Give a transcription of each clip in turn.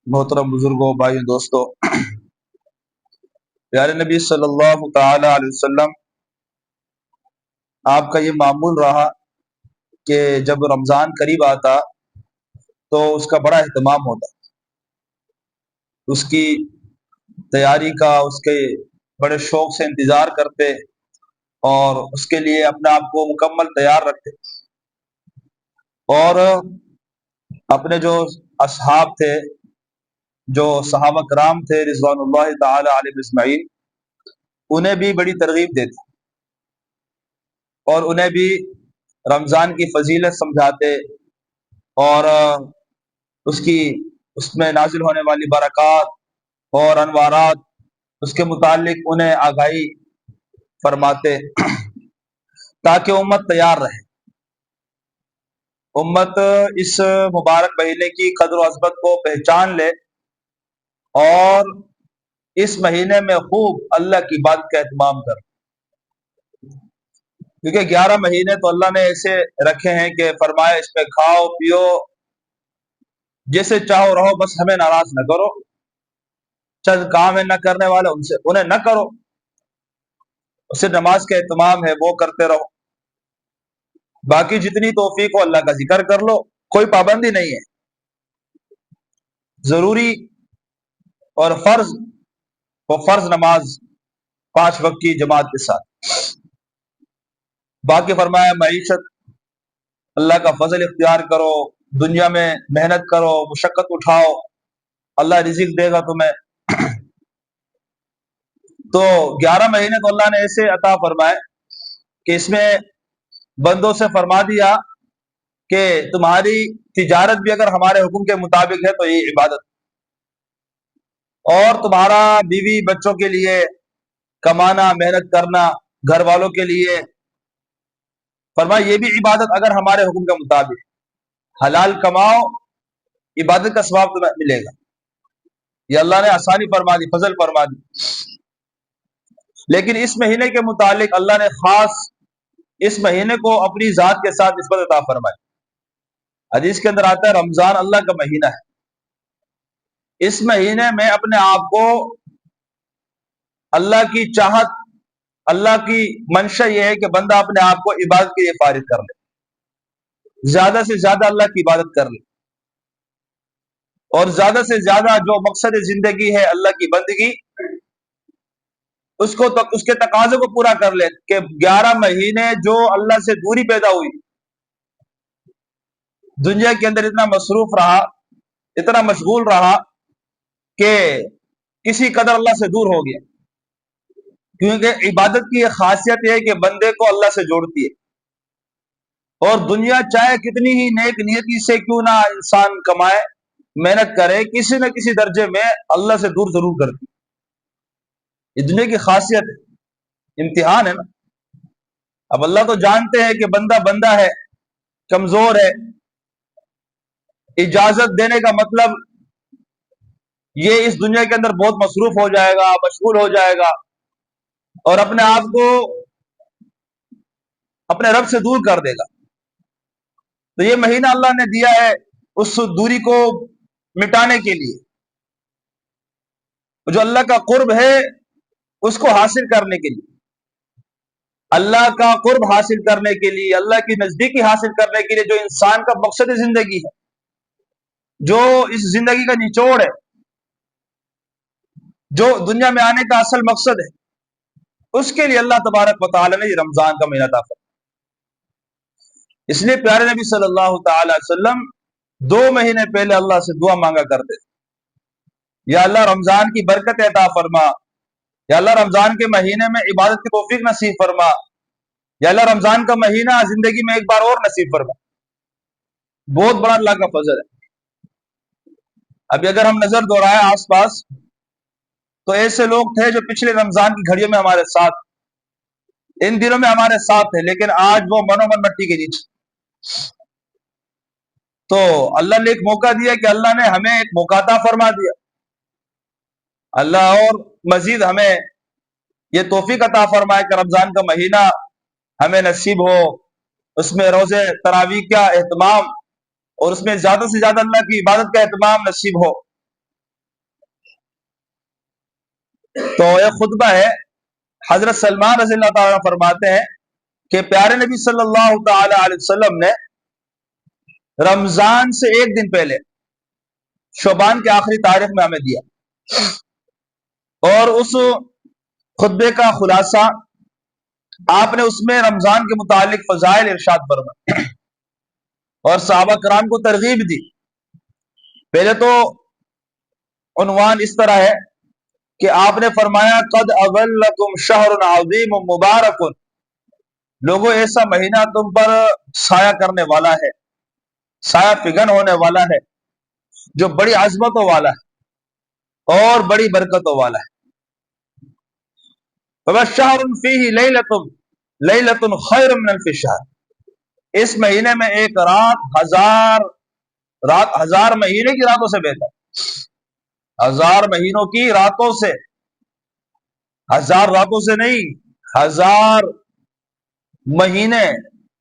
محترم بزرگوں، بھائیوں، دوستوں، پیارے نبی صلی اللہ تعالی علیہ وسلم آپ کا یہ معمول رہا کہ جب رمضان قریب آتا تو اس کا بڑا اہتمام ہوتا، اس کی تیاری کا، اس کے بڑے شوق سے انتظار کرتے اور اس کے لیے اپنے آپ کو مکمل تیار رکھتے، اور اپنے جو اصحاب تھے، جو صحابہ کرام تھے رضوان اللہ تعالی علیہ اجمعین، انہیں بھی بڑی ترغیب دیتے اور انہیں بھی رمضان کی فضیلت سمجھاتے اور اس میں نازل ہونے والی برکات اور انوارات اس کے متعلق انہیں آگاہی فرماتے تاکہ امت تیار رہے، امت اس مبارک مہینے کی قدر و عظمت کو پہچان لے اور اس مہینے میں خوب اللہ کی بات کا اہتمام کر، کیونکہ 11 مہینے تو اللہ نے ایسے رکھے ہیں کہ فرمایا اس پہ کھاؤ پیو جیسے چاہو رہو، بس ہمیں ناراض نہ کرو، چند کام ہے نہ کرنے والے انہیں نہ کرو، اسے نماز کا اہتمام ہے وہ کرتے رہو، باقی جتنی توفیق ہو اللہ کا ذکر کر لو، کوئی پابندی نہیں ہے، ضروری اور فرض نماز 5 وقت کی جماعت کے ساتھ، باقی فرمایا معیشت اللہ کا فضل اختیار کرو، دنیا میں محنت کرو، مشقت اٹھاؤ، اللہ رزق دے گا تمہیں۔ تو 11 مہینے تو اللہ نے ایسے عطا فرمائے کہ اس میں بندوں سے فرما دیا کہ تمہاری تجارت بھی اگر ہمارے حکم کے مطابق ہے تو یہ عبادت، اور تمہارا بیوی بچوں کے لیے کمانا، محنت کرنا، گھر والوں کے لیے فرمایا یہ بھی عبادت اگر ہمارے حکم کے مطابق، حلال کماؤ، عبادت کا ثواب تمہیں ملے گا، یہ اللہ نے آسانی فرما دی، فضل فرما دی۔ لیکن اس مہینے کے متعلق اللہ نے خاص اس مہینے کو اپنی ذات کے ساتھ نسبت عطا فرمائی۔ حدیث کے اندر آتا ہے رمضان اللہ کا مہینہ ہے، اس مہینے میں اپنے آپ کو اللہ کی چاہت، اللہ کی منشا یہ ہے کہ بندہ اپنے آپ کو عبادت کے لیے فارغ کر لے، زیادہ سے زیادہ اللہ کی عبادت کر لے، اور زیادہ سے زیادہ جو مقصد زندگی ہے اللہ کی بندگی، اس کے تقاضے کو پورا کر لے کہ 11 مہینے جو اللہ سے دوری پیدا ہوئی، دنیا کے اندر اتنا مصروف رہا، اتنا مشغول رہا کہ کسی قدر اللہ سے دور ہو گیا، کیونکہ عبادت کی یہ خاصیت ہے کہ بندے کو اللہ سے جوڑتی ہے، اور دنیا چاہے کتنی ہی نیک نیتی سے کیوں نہ انسان کمائے، محنت کرے، کسی نہ کسی درجے میں اللہ سے دور ضرور کرتی ہے، یہ دنیا کی خاصیت ہے، امتحان ہے نا۔ اب اللہ تو جانتے ہیں کہ بندہ ہے، کمزور ہے، اجازت دینے کا مطلب یہ اس دنیا کے اندر بہت مصروف ہو جائے گا، مشغول ہو جائے گا، اور اپنے آپ کو اپنے رب سے دور کر دے گا۔ تو یہ مہینہ اللہ نے دیا ہے اس دوری کو مٹانے کے لیے، جو اللہ کا قرب ہے اس کو حاصل کرنے کے لیے، اللہ کا قرب حاصل کرنے کے لیے، اللہ کی نزدیکی حاصل کرنے کے لیے، جو انسان کا مقصد زندگی ہے، جو اس زندگی کا نچوڑ ہے، جو دنیا میں آنے کا اصل مقصد ہے، اس کے لیے اللہ تبارک و تعالی نے یہ رمضان کا مہینہ عطا فرمایا۔ اس لیے پیارے نبی صلی اللہ تعالی علیہ وسلم 2 مہینے پہلے اللہ سے دعا مانگا کرتے تھے، یا اللہ رمضان کی برکت عطا فرما، یا اللہ رمضان کے مہینے میں عبادت کی توفیق نصیب فرما، یا اللہ رمضان کا مہینہ زندگی میں ایک بار اور نصیب فرما۔ بہت بڑا اللہ کا فضل ہے۔ ابھی اگر ہم نظر دوڑائیں آس پاس تو ایسے لوگ تھے جو پچھلے رمضان کی گھڑیوں میں ہمارے ساتھ، ان دنوں میں ہمارے ساتھ تھے، لیکن آج وہ منو من مٹی کے نیچے۔ تو اللہ نے ایک موقع دیا کہ اللہ نے ہمیں ایک موقع عطا فرما دیا، اللہ اور مزید ہمیں یہ توفیق عطا فرمائے کہ رمضان کا مہینہ ہمیں نصیب ہو، اس میں روزے تراویح کا اہتمام اور اس میں زیادہ سے زیادہ اللہ کی عبادت کا اہتمام نصیب ہو۔ تو ایک خطبہ ہے، حضرت سلمان رضی اللہ تعالیٰ فرماتے ہیں کہ پیارے نبی صلی اللہ تعالی علیہ وسلم نے رمضان سے ایک دن پہلے شعبان کے آخری تاریخ میں ہمیں دیا، اور اس خطبے کا خلاصہ آپ نے اس میں رمضان کے متعلق فضائل ارشاد فرمائے اور صحابہ کرام کو ترغیب دی۔ پہلے تو عنوان اس طرح ہے کہ آپ نے فرمایا قد اظلکم شہر عظیم مبارک، لوگوں ایسا مہینہ تم پر سایہ کرنے والا ہے، سایہ فگن ہونے والا ہے، جو بڑی عظمتوں والا ہے اور بڑی برکتوں والا ہے۔ فَشَهْرٌ فِيهِ لَيْلَةٌ خَيْرٌ مِنَ الْفِ الشَّهْرِ، اس مہینے میں ایک رات ہزار مہینے کی راتوں سے بہتر، ہزار مہینوں کی راتوں سے، ہزار راتوں سے نہیں، ہزار مہینے،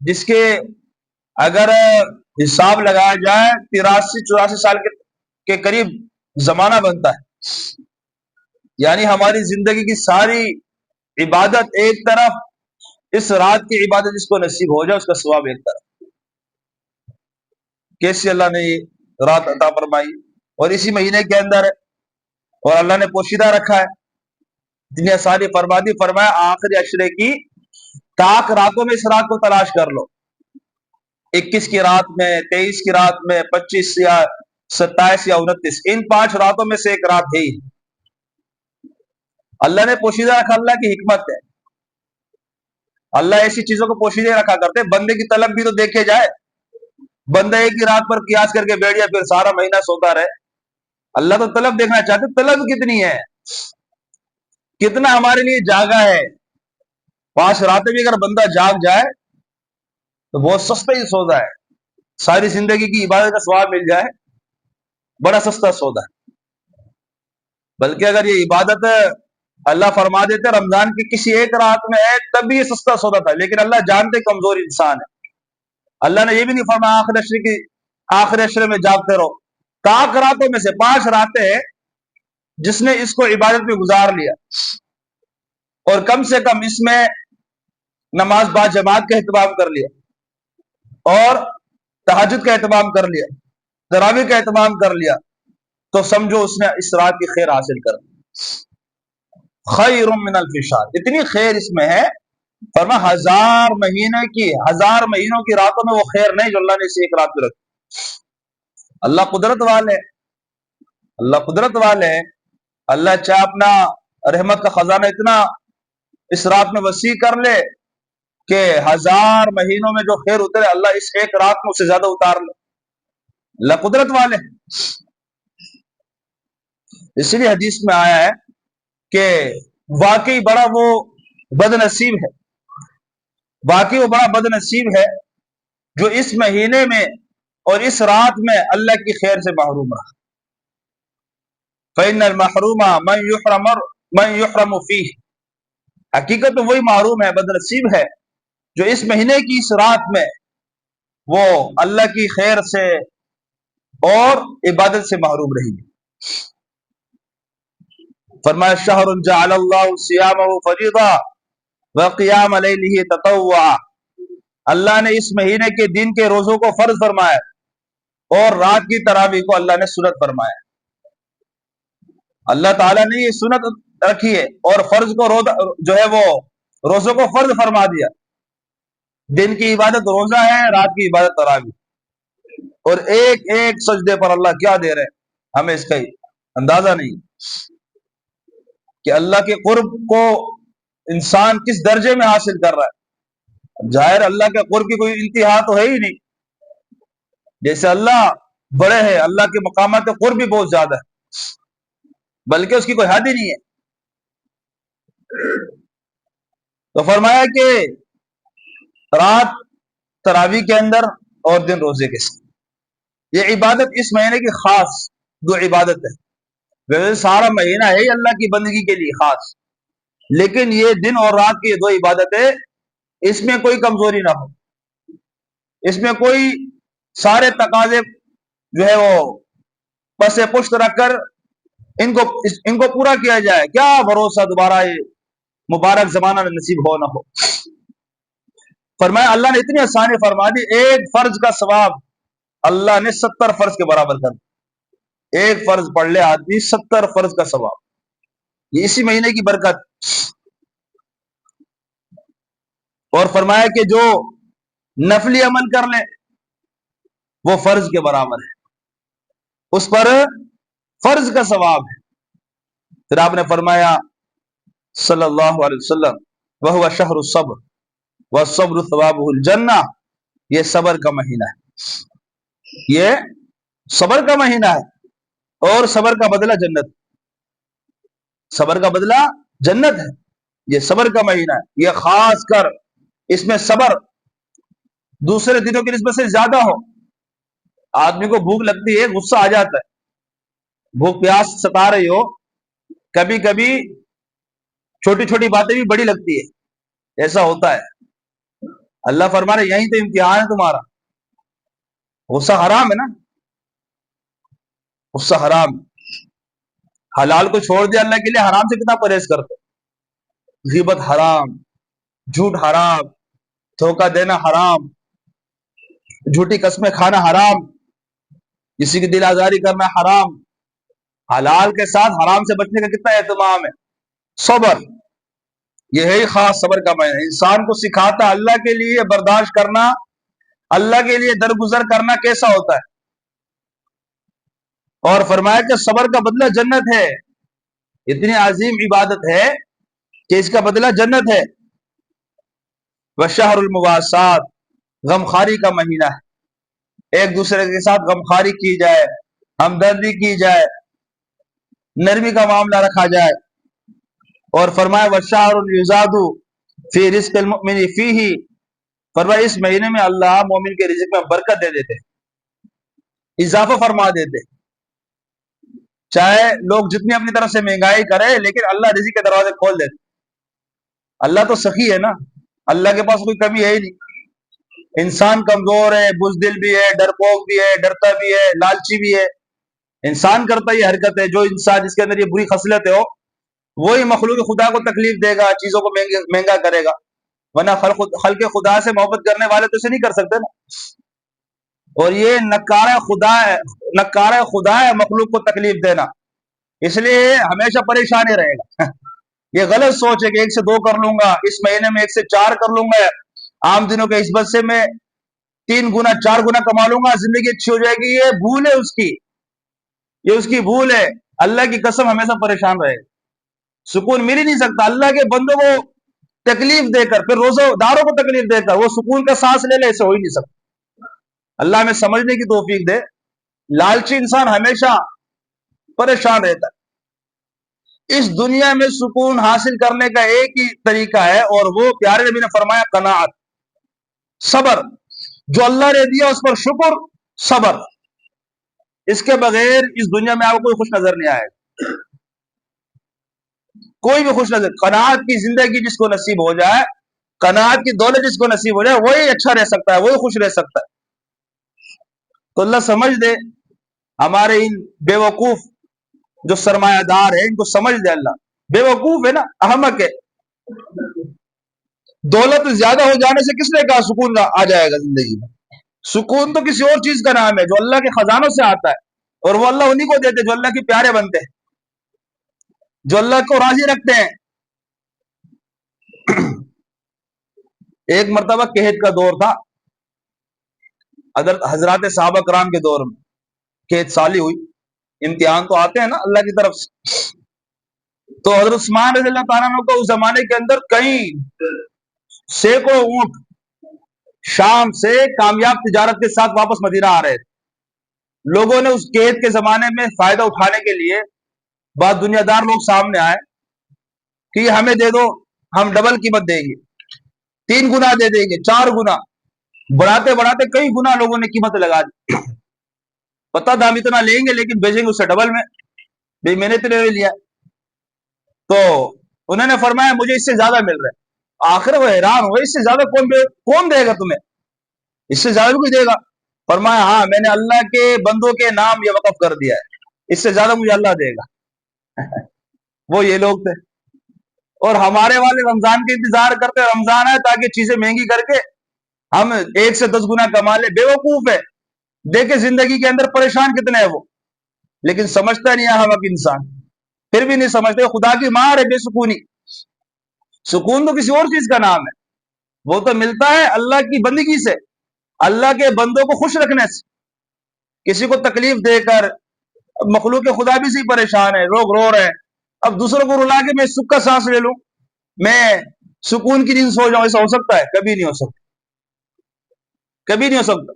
جس کے اگر حساب لگایا جائے 83-84 سال کے قریب زمانہ بنتا ہے۔ یعنی ہماری زندگی کی ساری عبادت ایک طرف، اس رات کی عبادت جس کو نصیب ہو جائے اس کا ثواب ایک طرف۔ کیسے اللہ نے یہ رات عطا فرمائی اور اسی مہینے کے اندر ہے، اور اللہ نے پوشیدہ رکھا ہے، اتنی ساری فرمادی فرمایا آخری عشرے کی تاک راتوں میں اس رات کو تلاش کر لو، 21 کی رات میں، 23 کی رات میں، 25 یا 27 یا 29، ان 5 راتوں میں سے ایک رات ہے ہی اللہ نے پوشیدہ رکھا۔ اللہ کی حکمت ہے، اللہ ایسی چیزوں کو پوشیدہ رکھا کرتے، بندے کی طلب بھی تو دیکھے جائے۔ بندہ ایک ہی رات پر قیاس کر کے بیٹھ گیا پھر سارا مہینہ سوتا رہے، اللہ تو طلب دیکھنا چاہتے، طلب کتنی ہے، کتنا ہمارے لیے جاگا ہے۔ 5 راتیں بھی اگر بندہ جاگ جائے تو بہت سستا ہی سودا ہے، ساری زندگی کی عبادت کا ثواب مل جائے، بڑا سستا سودا ہے۔ بلکہ اگر یہ عبادت اللہ فرما دیتے رمضان کی کسی ایک رات میں ہے تب بھی یہ سستا سودا تھا، لیکن اللہ جانتے کمزور انسان ہے، اللہ نے یہ بھی نہیں فرمایا آخر عشرے میں جاگتے رہو۔ تاک راتوں میں سے 5 راتیں ہیں جس نے اس کو عبادت میں گزار لیا، اور کم سے کم اس میں نماز با جماعت کا اہتمام کر لیا، اور تہجد کا اہتمام کر لیا، تراویح کا اہتمام کر لیا، تو سمجھو اس نے اس رات کی خیر حاصل کر لی۔ خیر من الف شہر، اتنی خیر اس میں ہے، فرما 1000 مہینوں کی راتوں میں وہ خیر نہیں جو اللہ نے اسے ایک رات میں رکھی۔ اللہ قدرت والے، اللہ قدرت والے، اللہ چاہے اپنا رحمت کا خزانہ اتنا اس رات میں وسیع کر لے کہ 1000 مہینوں میں جو خیر اترے اللہ اس ایک رات میں اسے زیادہ اتار لے، اللہ قدرت والے۔ اس لیے حدیث میں آیا ہے کہ واقعی بڑا وہ بد نصیب ہے، واقعی وہ بڑا بد نصیب ہے جو اس مہینے میں اور اس رات میں اللہ کی خیر سے محروم رہا۔ فإن المحروم من يحرم فيه، حقیقت میں وہی محروم ہے، بد نصیب ہے جو اس مہینے کی اس رات میں وہ اللہ کی خیر سے اور عبادت سے محروم رہی۔ فرمایا شہر جعل اللہ صیامہ فریضہ وقیام لیلہ تطوعا، اللہ نے اس مہینے کے دن کے روزوں کو فرض فرمایا اور رات کی تراویح کو اللہ نے سنت فرمایا۔ اللہ تعالیٰ نے یہ سنت رکھی ہے اور فرض کو جو ہے وہ روزوں کو فرض فرما دیا۔ دن کی عبادت روزہ ہے، رات کی عبادت تراویح، اور ایک ایک سجدے پر اللہ کیا دے رہے ہیں ہمیں اس کا اندازہ نہیں کہ اللہ کے قرب کو انسان کس درجے میں حاصل کر رہا ہے۔ ظاہر اللہ کے قرب کی کوئی انتہا تو ہے ہی نہیں، جیسے اللہ بڑے ہیں، اللہ کے مقامات قرب بھی بہت زیادہ ہے، بلکہ اس کی کوئی حد ہی نہیں ہے۔ تو فرمایا کہ رات تراویح کے اندر اور دن روزے کے ساتھ، یہ عبادت اس مہینے کی خاص دو عبادت ہے۔ ویسے سارا مہینہ ہے ہی اللہ کی بندگی کے لیے خاص، لیکن یہ دن اور رات کی دو عبادتیں، اس میں کوئی کمزوری نہ ہو، اس میں کوئی سارے تقاضے جو ہے وہ پس پشت رکھ کر ان کو پورا کیا جائے، کیا بھروسہ دوبارہ یہ مبارک زمانہ نصیب ہو نہ ہو۔ فرمایا اللہ نے اتنی آسانی فرما دی، ایک فرض کا ثواب اللہ نے 70 فرض کے برابر کر دیا۔ ایک فرض پڑھ لے آدمی، 70 فرض کا ثواب، یہ اسی مہینے کی برکت۔ اور فرمایا کہ جو نفلی عمل کر لے وہ فرض کے برابر ہے، اس پر فرض کا ثواب ہے۔ پھر آپ نے فرمایا صلی اللہ علیہ وسلم وَهُوَ شَهْرُ الصَّبْرِ وَالصَّبْرُ ثَوَابُهُ الْجَنَّةُ، یہ صبر کا مہینہ ہے، یہ صبر کا مہینہ ہے اور صبر کا بدلہ جنت، صبر کا بدلہ جنت ہے، یہ صبر کا مہینہ ہے۔ یہ خاص کر اس میں صبر دوسرے دنوں کی نسبت سے زیادہ ہو۔ آدمی کو بھوک لگتی ہے، غصہ آ جاتا ہے، بھوک پیاس ستا رہی ہو، کبھی کبھی چھوٹی چھوٹی باتیں بھی بڑی لگتی ہے، ایسا ہوتا ہے۔ اللہ فرما رہے یہیں تو امتحان ہے تمہارا۔ غصہ حرام ہے نا، غصہ حرام۔ حلال کو چھوڑ دیا اللہ کے لیے، حرام سے کتنا پرہیز کرتے۔ غیبت حرام، جھوٹ حرام، دھوکہ دینا حرام، جھوٹی قسمیں کھانا حرام، کسی کی دل آزاری کرنا حرام۔ حلال کے ساتھ حرام سے بچنے کا کتنا اہتمام ہے۔ صبر، یہ ہے خاص صبر کا معنی، انسان کو سکھاتا اللہ کے لیے برداشت کرنا، اللہ کے لیے درگزر کرنا کیسا ہوتا ہے۔ اور فرمایا کہ صبر کا بدلہ جنت ہے، اتنی عظیم عبادت ہے کہ اس کا بدلہ جنت ہے۔ وشہر المواسات، غمخاری کا مہینہ ہے، ایک دوسرے کے ساتھ غمخاری کی جائے، ہمدردی کی جائے، نرمی کا معاملہ رکھا جائے۔ اور فرمایا وشہر یزاد فی رزق المؤمن فیہ، فرمایا اس مہینے میں اللہ مومن کے رزق میں برکت دے دیتے، اضافہ فرما دیتے۔ چاہے لوگ جتنی اپنی طرف سے مہنگائی کرے لیکن اللہ رزق کے دروازے کھول دیتے۔ اللہ تو سخی ہے نا، اللہ کے پاس کوئی کمی ہے ہی نہیں۔ انسان کمزور ہے، بزدل بھی ہے، ڈرپوک بھی ہے، ڈرتا بھی ہے، لالچی بھی ہے، انسان کرتا یہ حرکت ہے۔ جو انسان جس کے اندر یہ بری خصلتیں ہو وہی مخلوق خدا کو تکلیف دے گا، چیزوں کو مہنگا کرے گا، ورنہ خلق خدا سے محبت کرنے والے تو اسے نہیں کر سکتے نا۔ اور یہ نکارہ خدا ہے مخلوق کو تکلیف دینا، اس لیے ہمیشہ پریشان ہی رہے گا۔ یہ غلط سوچ ہے کہ 1 سے 2 کر لوں گا، اس مہینے میں 1 سے 4 کر لوں گا، عام دنوں کے نسبت سے میں 3 گنا 4 گنا کما لوں گا، زندگی اچھی ہو جائے گی۔ یہ بھول ہے اس کی، یہ اس کی بھول ہے۔ اللہ کی قسم ہمیشہ پریشان رہے گا، سکون مل ہی نہیں سکتا۔ اللہ کے بندوں کو تکلیف دے کر، پھر روزہ داروں کو تکلیف دے کر وہ سکون کا سانس لے لے، اسے ہو ہی نہیں سکتا۔ اللہ ہمیں سمجھنے کی توفیق دے۔ لالچی انسان ہمیشہ پریشان رہتا ہے۔ اس دنیا میں سکون حاصل کرنے کا ایک ہی طریقہ ہے، اور وہ پیارے نبی نے فرمایا قناعت، صبر۔ جو اللہ نے دیا اس پر شکر، صبر۔ اس کے بغیر اس دنیا میں آپ کو کوئی خوش نظر نہیں آئے گا، کوئی بھی خوش نظر۔ قناعت کی زندگی جس کو نصیب ہو جائے، قناعت کی دولت جس کو نصیب ہو جائے، وہی اچھا رہ سکتا ہے، وہی خوش رہ سکتا ہے۔ تو اللہ سمجھ دے ہمارے ان بے وقوف جو سرمایہ دار ہیں، ان کو سمجھ دے اللہ۔ بے وقوف ہے نا، احمق ہے۔ دولت زیادہ ہو جانے سے کس نے کہا سکون آ جائے گا زندگی میں؟ سکون تو کسی اور چیز کا نام ہے جو اللہ کے خزانوں سے آتا ہے، اور وہ اللہ انہی کو دیتے جو اللہ کے پیارے بنتے ہیں، جو اللہ کو راضی رکھتے ہیں۔ ایک مرتبہ قحط کا دور تھا، حضرات صحابہ کرام کے دور میں قحط سالی ہوئی، امتحان تو آتے ہیں نا اللہ کی طرف سے۔ تو حضرت عثمان رضی اللہ تعالیٰ عنہ کو اس زمانے کے اندر کئی سینکڑوں اونٹ شام سے کامیاب تجارت کے ساتھ واپس مدینہ آ رہے تھے۔ لوگوں نے اس قحط کے زمانے میں فائدہ اٹھانے کے لیے بعض دنیا دار لوگ سامنے آئے کہ یہ ہمیں دے دو، ہم ڈبل قیمت دیں گے، 3 گنا دے دیں گے، 4 گنا، بڑھاتے بڑھاتے کئی گنا لوگوں نے قیمت لگا دی۔ پتہ تھا ہم اتنا لیں گے لیکن بھیجیں گے اس سے ڈبل میں، بھائی میں نے تو لیا۔ تو انہوں نے فرمایا مجھے اس سے زیادہ مل رہا ہے۔ آخر وہ حیران ہوئے، اس سے زیادہ کون دے گا تمہیں؟ اس سے زیادہ کوئی دے گا؟ فرمایا ہاں، میں نے اللہ کے بندوں کے نام یہ وقف کر دیا ہے، اس سے زیادہ مجھے اللہ دے گا۔ وہ یہ لوگ تھے. اور ہمارے والے رمضان کے انتظار کرتے رمضان ہے تاکہ چیزیں مہنگی کر کے ہم 1 سے 10 گنا کما لیں. بے وقوف ہے. دیکھیں زندگی کے اندر پریشان کتنے ہیں وہ, لیکن سمجھتا نہیں ہے ہم اب انسان, پھر بھی نہیں سمجھتے. خدا کی مار ہے بے سکونی. سکون تو کسی اور چیز کا نام ہے, وہ تو ملتا ہے اللہ کی بندگی سے, اللہ کے بندوں کو خوش رکھنے سے. کسی کو تکلیف دے کر مخلوق خدا بھی سے پریشان ہے, لوگ رو رہے ہیں, اب دوسروں کو رلا کے میں سکھ کا سانس لے لوں, میں سکون کی نیند سو جاؤں, ایسا ہو سکتا ہے؟ کبھی نہیں ہو سکتا, کبھی نہیں ہو سکتا.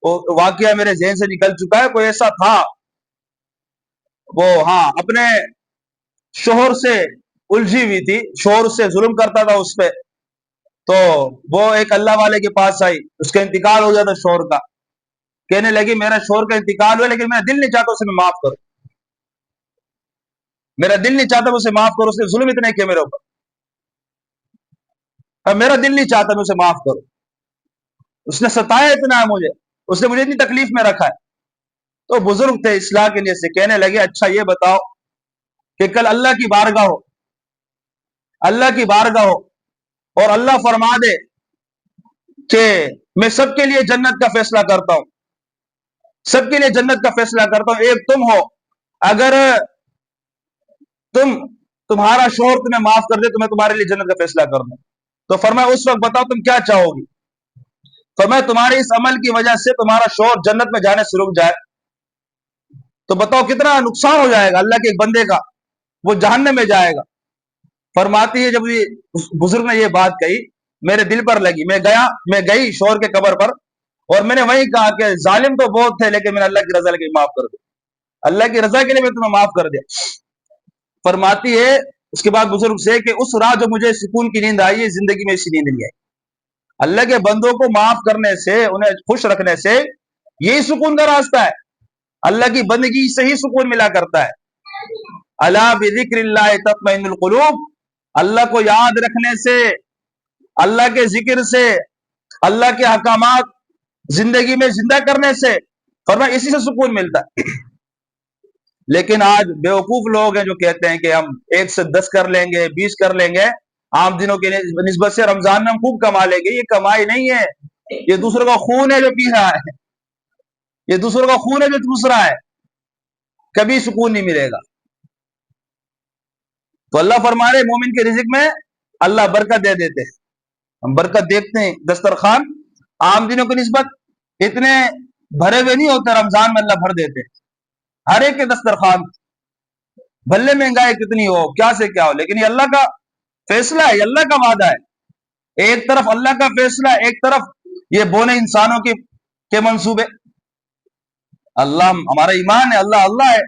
وہ واقعہ میرے ذہن سے نکل چکا ہے. کوئی ایسا تھا, وہ ہاں اپنے شوہر سے الجھی ہوئی تھی, شوہر سے ظلم کرتا تھا اس پہ, تو وہ ایک اللہ والے کے پاس آئی, اس کا انتقال ہو گیا تھا شوہر کا. کہنے لگی میرا شوہر کا انتقال ہوا لیکن میرا دل نہیں چاہتا اسے میں معاف کروں, میرا دل نہیں چاہتا اسے معاف کروں, اس نے ظلم اتنے کیے میرے اوپر, اب میرا دل نہیں چاہتا میں اسے معاف کروں, اس نے ستایا اتنا ہے مجھے, اس نے مجھے اتنی تکلیف میں رکھا ہے. تو بزرگ تھے اصلاح کے لیے سے, کہنے لگے اچھا یہ بتاؤ کہ کل اللہ کی بارگاہ ہو, اللہ کی بارگاہ ہو اور اللہ فرما دے کہ میں سب کے لیے جنت کا فیصلہ کرتا ہوں, سب کے لیے جنت کا فیصلہ کرتا ہوں, ایک تم ہو, اگر تمہارا شوہر تمہیں معاف کر دے تو میں تمہارے لیے جنت کا فیصلہ کر دوں. تو فرمایا اس وقت بتاؤ تم کیا چاہو گی. فرمایا تمہارے اس عمل کی وجہ سے تمہارا شوہر جنت میں جانے سے رک جائے تو بتاؤ کتنا نقصان ہو جائے گا اللہ کے ایک بندے کا, وہ جہنم میں جائے گا. فرماتی ہے جب یہ بزرگ نے یہ بات کہی میرے دل پر لگی, میں گئی شوہر کے قبر پر اور میں نے وہی کہا کہ ظالم تو بہت تھے لیکن میں نے اللہ کی رضا کے لیے معاف کر دیا, اللہ کی رضا کے لیے میں تمہیں معاف کر دیا. فرماتی ہے اس کے بعد بزرگ سے کہ اس رات جو مجھے سکون کی نیند آئی, زندگی میں ایسی نیند نہیں آئی. اللہ کے بندوں کو معاف کرنے سے, انہیں خوش رکھنے سے یہی سکون کا راستہ ہے. اللہ کی بندگی سے ہی سکون ملا کرتا ہے. الا بذکر اللہ تطمئن القلوب, اللہ کو یاد رکھنے سے, اللہ کے ذکر سے, اللہ کے احکامات زندگی میں زندہ کرنے سے فرمایا اسی سے سکون ملتا ہے. لیکن آج بیوقوف لوگ ہیں جو کہتے ہیں کہ ہم 1 سے 10 کر لیں گے, 20 کر لیں گے, عام دنوں کے نسبت سے رمضان میں ہم خوب کما لیں گے. یہ کمائی نہیں ہے, یہ دوسروں کا خون ہے جو پی رہا ہے, یہ دوسروں کا خون ہے جو چوس رہا ہے, کبھی سکون نہیں ملے گا. تو اللہ فرما رہے مومن کے رزق میں اللہ برکت دے دیتے ہیں. ہم برکت دیکھتے ہیں, دسترخوان عام دنوں کی نسبت اتنے بھرے ہوئے نہیں ہوتے, رمضان میں اللہ بھر دیتے ہیں ہر ایک کے دسترخوان, بھلے مہنگائی کتنی ہو, کیا سے کیا ہو, لیکن یہ اللہ کا فیصلہ ہے, یہ اللہ کا وعدہ ہے. ایک طرف اللہ کا فیصلہ, ایک طرف یہ بونے انسانوں کے منصوبے. اللہ ہمارا ایمان ہے, اللہ اللہ ہے,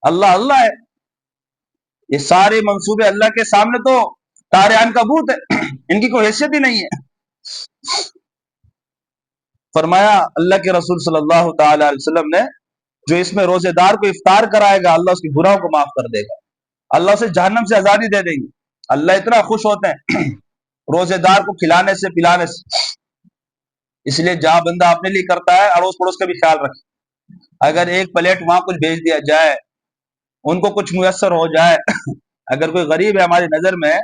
اللہ اللہ ہے. یہ سارے منصوبے اللہ کے سامنے تو تارے عنکبوت ہے, ان کی کوئی حیثیت ہی نہیں ہے. فرمایا اللہ کے رسول صلی اللہ تعالی علیہ وسلم نے جو اس میں روزے دار کو افطار کرائے گا اللہ اس کی گناہوں کو معاف کر دے گا, اللہ اسے جہنم سے آزادی دے دیں گے. اللہ اتنا خوش ہوتے ہیں روزے دار کو کھلانے سے پلانے سے. اس لیے جہاں بندہ اپنے لیے کرتا ہے اڑوس پڑوس کا بھی خیال رکھے. اگر ایک پلیٹ وہاں کچھ بھیج دیا جائے, ان کو کچھ میسر ہو جائے, اگر کوئی غریب ہے ہماری نظر میں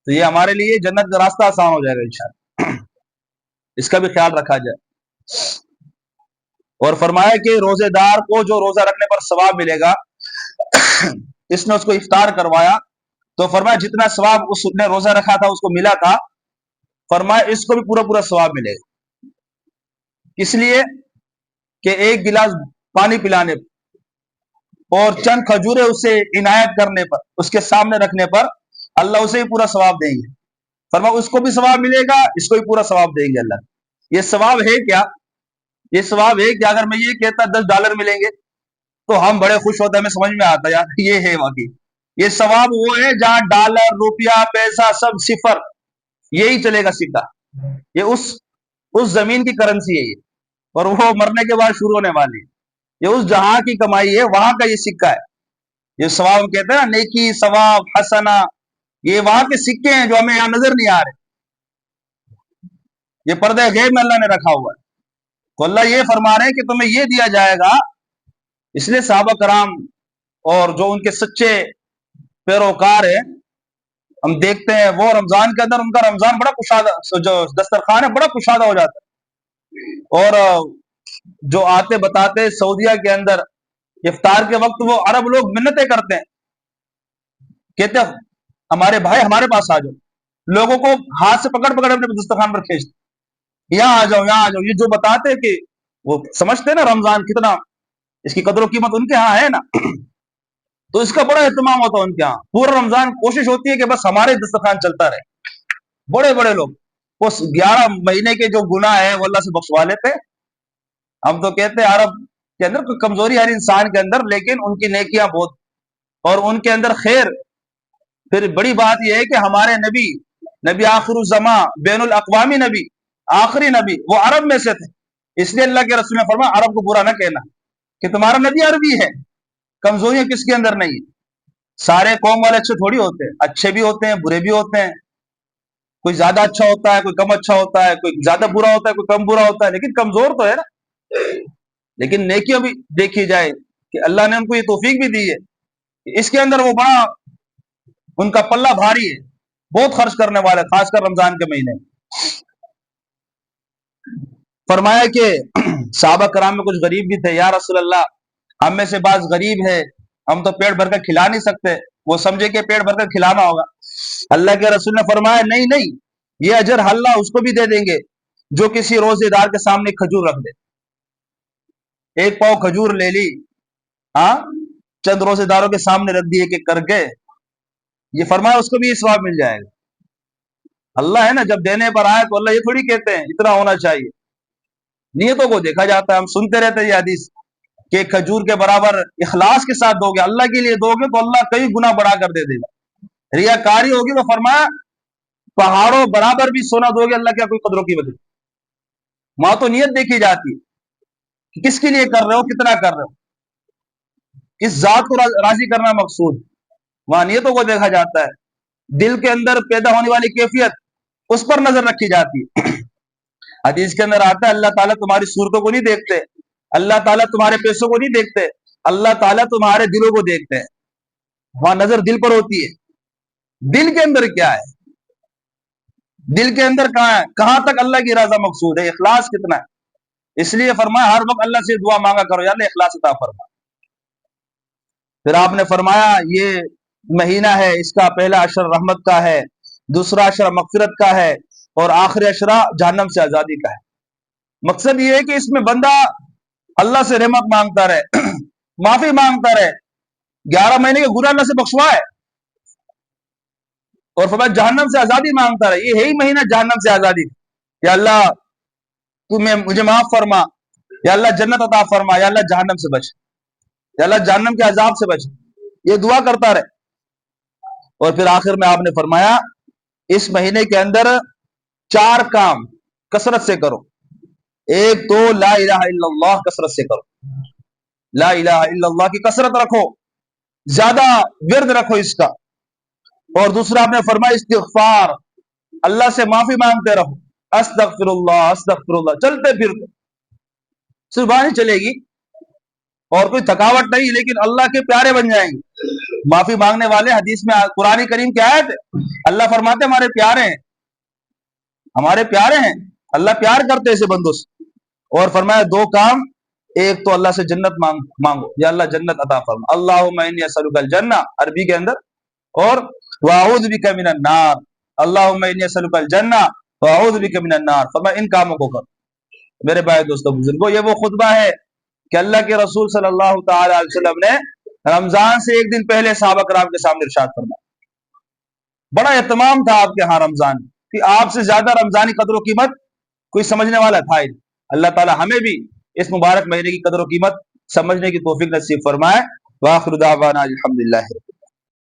تو یہ ہمارے لیے جنت کا راستہ آسان ہو جائے گا انشاءاللہ. اس کا بھی خیال رکھا جائے. اور فرمایا کہ روزے دار کو جو روزہ رکھنے پر ثواب ملے گا, اس نے اس کو افطار کروایا تو فرمایا جتنا ثواب اس نے روزہ رکھا تھا اس کو ملا تھا, فرمایا اس کو بھی پورا پورا ثواب ملے گا. اس لیے کہ ایک گلاس پانی پلانے پر اور چند کھجورے اسے عنایت کرنے پر, اس کے سامنے رکھنے پر اللہ اسے بھی پورا ثواب دیں گے. فرمایا اس کو بھی ثواب ملے گا, اس کو بھی پورا ثواب دیں گے اللہ. یہ ثواب ہے کیا, یہ ثواب ہے کہ اگر میں یہ کہتا $10 ملیں گے تو ہم بڑے خوش ہوتے, ہمیں سمجھ میں آتا یار یہ ہے واقعی. یہ ثواب وہ ہے جہاں ڈالر, روپیہ, پیسہ سب صفر, یہی چلے گا سکہ. یہ اس زمین کی کرنسی ہے یہ, اور وہ مرنے کے بعد شروع ہونے والی. یہ اس جہاں کی کمائی ہے, وہاں کا یہ سکہ ہے. یہ ثواب ہم کہتے ہیں نا, نیکی, ثواب, حسنہ, یہ وہاں کے سکے ہیں جو ہمیں یہاں نظر نہیں آ رہے. یہ پردہ غیب میں اللہ نے رکھا ہوا ہے. تو اللہ یہ فرما رہے ہیں کہ تمہیں یہ دیا جائے گا. اس لیے صحابہ کرام اور جو ان کے سچے پیروکار ہیں ہم دیکھتے ہیں وہ رمضان کے اندر ان کا رمضان بڑا کشادہ، جو دسترخوان ہے بڑا کشادہ ہو جاتا ہے۔ اور جو آتے بتاتے سعودیہ کے اندر افطار کے وقت وہ عرب لوگ منتیں کرتے ہیں، کہتے ہیں ہمارے بھائی ہمارے پاس آ جاؤ، لوگوں کو ہاتھ سے پکڑ پکڑ اپنے دسترخوان پر کھینچتے، یہاں آ جاؤ یہاں آ جاؤ۔ یہ جو بتاتے کہ وہ سمجھتے نا رمضان کتنا اس کی قدر و قیمت ان کے ہاں ہے نا، تو اس کا بڑا اہتمام ہوتا ہے ان کے ہاں۔ پورا رمضان کوشش ہوتی ہے کہ بس ہمارے دسترخوان چلتا رہے۔ بڑے بڑے لوگ وہ 11 مہینے کے جو گناہ ہیں وہ اللہ سے بخشوا لیتے۔ ہم تو کہتے ہیں عرب کے اندر کوئی کمزوری ہر انسان کے اندر، لیکن ان کی نیکیاں بہت اور ان کے اندر خیر۔ پھر بڑی بات یہ ہے کہ ہمارے نبی آخر الزماں بین الاقوامی نبی، آخری نبی وہ عرب میں سے تھے، اس لیے اللہ کے رسول نے فرمایا عرب کو برا نہ کہنا کہ تمہارا نبی عربی ہے۔ کمزوریاں کس کے اندر نہیں ہیں، سارے قوم والے اچھے تھوڑی ہوتے ہیں، اچھے بھی ہوتے ہیں برے بھی ہوتے ہیں، کوئی زیادہ اچھا ہوتا ہے کوئی کم اچھا ہوتا ہے، کوئی زیادہ برا ہوتا ہے کوئی کم برا ہوتا ہے، لیکن کمزور تو ہے نا۔ لیکن نیکیاں بھی دیکھی جائے کہ اللہ نے ان کو یہ توفیق بھی دی ہے کہ اس کے اندر وہ بڑا ان کا پلہ بھاری ہے، بہت خرچ کرنے والے، خاص کر رمضان کے مہینے۔ فرمایا کہ صحابہ کرام میں کچھ غریب بھی تھے، یا رسول اللہ ہم میں سے بعض غریب ہے، ہم تو پیٹ بھر کر کھلا نہیں سکتے۔ وہ سمجھے کہ پیٹ بھر کر کھلانا ہوگا، اللہ کے رسول نے فرمایا نہیں نہیں، یہ اجر اللہ اس کو بھی دے دیں گے جو کسی روزے دار کے سامنے کھجور رکھ دے۔ ایک پاؤ کھجور لے لی، ہاں چند روزے داروں کے سامنے رکھ دیے کہ کر کے، یہ فرمایا اس کو بھی یہ ثواب مل جائے گا۔ اللہ ہے نا، جب دینے پر آئے تو اللہ یہ تھوڑی کہتے ہیں اتنا ہونا چاہیے، نیتوں کو دیکھا جاتا ہے۔ ہم سنتے رہتے ہیں یہ حدیث کہ کھجور کے برابر اخلاص کے ساتھ دو گے، اللہ کے لیے دو گے تو اللہ کئی گنا بڑھا کر دے دے گا۔ ریاکاری ہوگی تو فرمایا پہاڑوں برابر بھی سونا دو گے، اللہ کیا کوئی قدروں کی وجہ۔ وہاں تو نیت دیکھی جاتی ہے کہ کس کے لیے کر رہے ہو، کتنا کر رہے ہو، کس ذات کو راضی کرنا مقصود، وہاں نیتوں کو دیکھا جاتا ہے۔ دل کے اندر پیدا ہونے والی کیفیت اس پر نظر رکھی جاتی ہے۔ حدیث کے اندر آتا ہے اللہ تعالیٰ تمہاری صورتوں کو نہیں دیکھتے، اللہ تعالیٰ تمہارے پیسوں کو نہیں دیکھتے، اللہ تعالیٰ تمہارے دلوں کو دیکھتے ہیں۔ وہاں نظر دل پر ہوتی ہے، دل کے اندر کیا ہے، دل کے اندر کہاں ہے، کہاں تک اللہ کی رضا مقصود ہے، اخلاص کتنا ہے۔ اس لیے فرمایا ہر وقت اللہ سے دعا مانگا کرو، یا اللہ اخلاص عطا فرما۔ پھر آپ نے فرمایا یہ مہینہ ہے، اس کا پہلا عشر رحمت کا ہے، دوسرا عشر مغفرت کا ہے، اور آخری عشرہ جہنم سے آزادی کا ہے۔ مقصد یہ ہے کہ اس میں بندہ اللہ سے رحمت مانگتا رہے، معافی مانگتا رہے، 11 مہینے کے گناہ اللہ سے بخشوائے، اور فرمایا جہنم سے آزادی مانگتا رہے۔ یہ ہے ہی مہینہ جہنم سے آزادی، یا اللہ تو مجھے معاف فرما، یا اللہ جنت عطا فرما، یا اللہ جہنم سے بچ، یا اللہ جہنم کے عذاب سے بچ، یہ دعا کرتا رہے۔ اور پھر آخر میں آپ نے فرمایا اس مہینے کے اندر 4 کام کثرت سے کرو۔ ایک تو لا الہ الا اللہ کثرت سے کرو، لا الہ الا اللہ کی کثرت رکھو، زیادہ ورد رکھو اس کا۔ اور دوسرا آپ نے فرمایا استغفار، اللہ سے معافی مانگتے رہو، استغفر اللہ، چلتے پھرتے صرف نہیں چلے گی اور کوئی تھکاوٹ نہیں، لیکن اللہ کے پیارے بن جائیں گے۔ معافی مانگنے والے، حدیث میں قرآن کریم کی آیت ہے، اللہ فرماتے ہمارے پیارے ہیں، ہمارے پیارے ہیں، اللہ پیار کرتے اسے بندوں سے۔ اور فرمایا 2 کام، ایک تو اللہ سے جنت مانگو، یا اللہ جنت عطا فرما، اللہم انی اسألک الجنہ عربی کے اندر، اور واعوذ بک من النار، اللہم انی اسألک الجنہ واعوذ بک من النار۔ فرمایا ان کاموں کو کرو۔ میرے بھائی دوستو بزرگوں، یہ وہ خطبہ ہے کہ اللہ کے رسول صلی اللہ تعالی علیہ وسلم نے رمضان سے ایک دن پہلے صحابہ کرام کے سامنے ارشاد فرمایا۔ بڑا اہتمام تھا آپ کے ہاں رمضان کہ آپ سے زیادہ رمضانی قدر و قیمت کوئی سمجھنے والا تھا ہی۔ اللہ تعالی ہمیں بھی اس مبارک مہینے کی قدر و قیمت سمجھنے کی توفیق نصیب فرمائے۔ وآخر دعوانا الحمدللہ۔